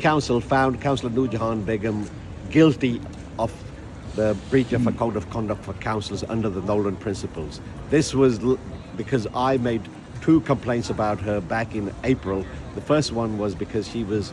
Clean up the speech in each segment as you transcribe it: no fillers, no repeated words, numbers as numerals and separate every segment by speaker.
Speaker 1: Council found Councillor Noor Jahan Begum guilty of the breach of a code of conduct for councillors under the Nolan principles. This was because I made two complaints about her back in April. The first one was because she was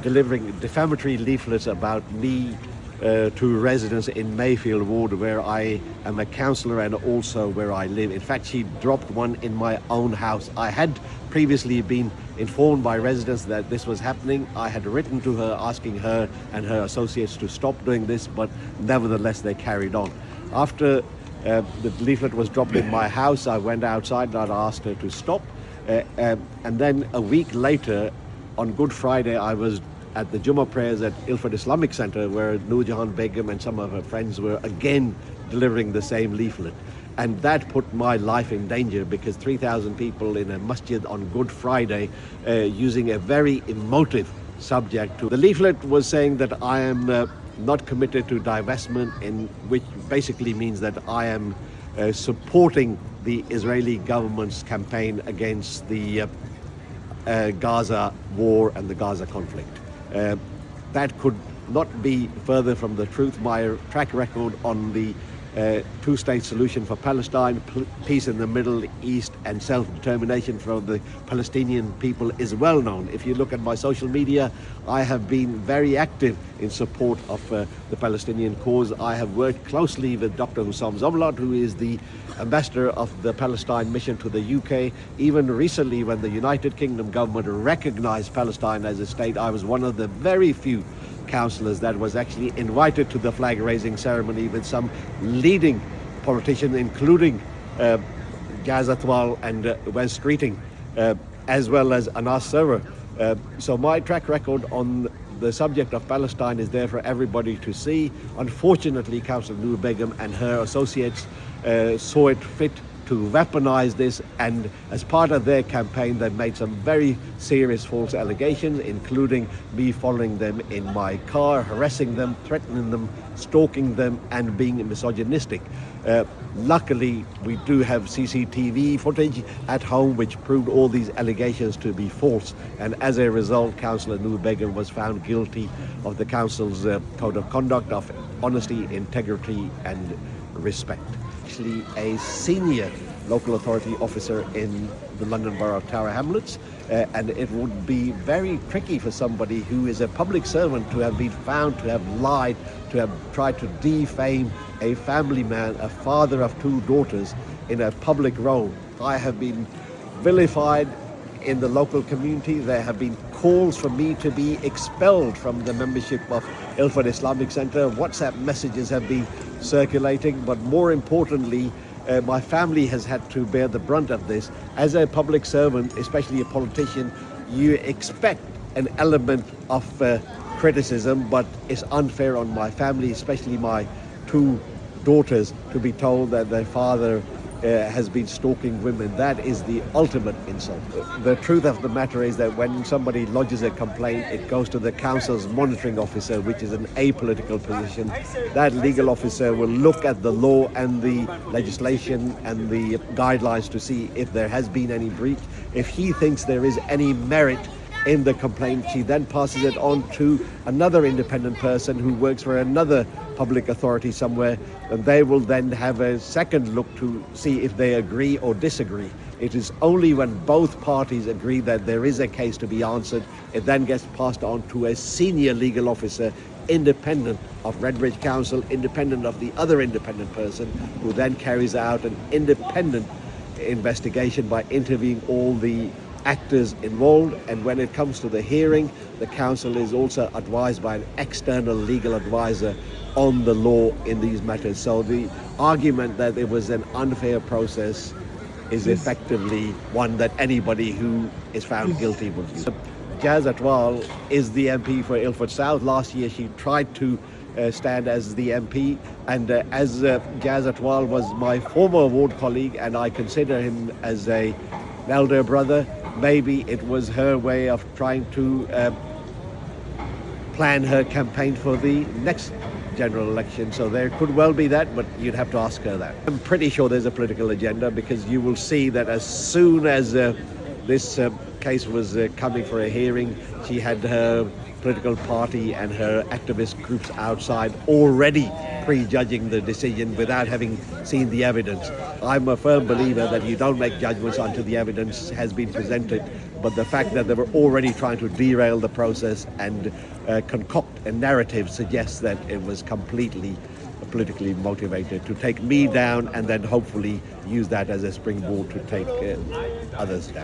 Speaker 1: delivering defamatory leaflets about me to residents in Mayfield Ward, where I am a councillor and also where I live. In fact, she dropped one in my own house. I had previously been informed by residents that this was happening. I had written to her asking her and her associates to stop doing this, but nevertheless they carried on. After the leaflet was dropped in my house, I went outside and I asked her to stop. And then a week later, on Good Friday, I was at the Jummah prayers at Ilford Islamic Centre, where Noor Jahan Begum and some of her friends were again delivering the same leaflet. And that put my life in danger, because 3,000 people in a masjid on Good Friday using a very emotive subject. The leaflet was saying that I am not committed to divestment, which basically means that I am supporting the Israeli government's campaign against the Gaza war and the Gaza conflict. That could not be further from the truth. My track record on the two-state solution for Palestine, peace in the Middle East and self-determination for the Palestinian people is well known. If you look at my social media, I have been very active in support of the Palestinian cause. I have worked closely with Dr. Hussam Zomlot, who is the ambassador of the Palestine mission to the UK. Even recently, when the United Kingdom government recognized Palestine as a state, I was one of the very few councillors that was actually invited to the flag raising ceremony with some leading politicians, including Jaz Atwal and Wes Streeting, as well as Anas Sarwar. So my track record on the subject of Palestine is there for everybody to see. Unfortunately, Councillor Noor Begum and her associates saw it fit to weaponize this, and as part of their campaign they made some very serious false allegations, including me following them in my car, harassing them, threatening them, stalking them and being misogynistic. Luckily we do have CCTV footage at home which proved all these allegations to be false, and as a result Councillor Noor Begum was found guilty of the council's code of conduct of honesty, integrity and respect. Actually a senior local authority officer in the London Borough of Tower Hamlets, and it would be very tricky for somebody who is a public servant to have been found to have lied, to have tried to defame a family man, a father of two daughters, in a public role. I have been vilified in the local community. There have been calls for me to be expelled from the membership of Ilford Islamic Centre. WhatsApp messages have been circulating, but more importantly, my family has had to bear the brunt of this. As a public servant, especially a politician, you expect an element of criticism, but it's unfair on my family, especially my two daughters, to be told that their father has been stalking women. That is the ultimate insult. The truth of the matter is that when somebody lodges a complaint, it goes to the council's monitoring officer, which is an apolitical position. That legal officer will look at the law and the legislation and the guidelines to see if there has been any breach. If he thinks there is any merit in the complaint, he then passes it on to another independent person who works for another public authority somewhere, and they will then have a second look to see if they agree or disagree. It is only when both parties agree that there is a case to be answered, it then gets passed on to a senior legal officer, independent of Redbridge Council, independent of the other independent person, who then carries out an independent investigation by interviewing all the actors involved. And when it comes to the hearing, the council is also advised by an external legal advisor on the law in these matters. So the argument that it was an unfair process is effectively one that anybody who is found guilty would use. Jaz Atwal is the MP for Ilford South. Last year she tried to stand as the MP, and as Jaz Atwal was my former ward colleague and I consider him as an elder brother, maybe it was her way of trying to plan her campaign for the next general election. So there could well be that, but you'd have to ask her that. I'm pretty sure there's a political agenda, because you will see that as soon as this case was coming for a hearing, she had her political party and her activist groups outside already prejudging the decision without having seen the evidence. I'm a firm believer that you don't make judgments until the evidence has been presented, but the fact that they were already trying to derail the process and concoct a narrative suggests that it was completely politically motivated to take me down and then hopefully use that as a springboard to take others down.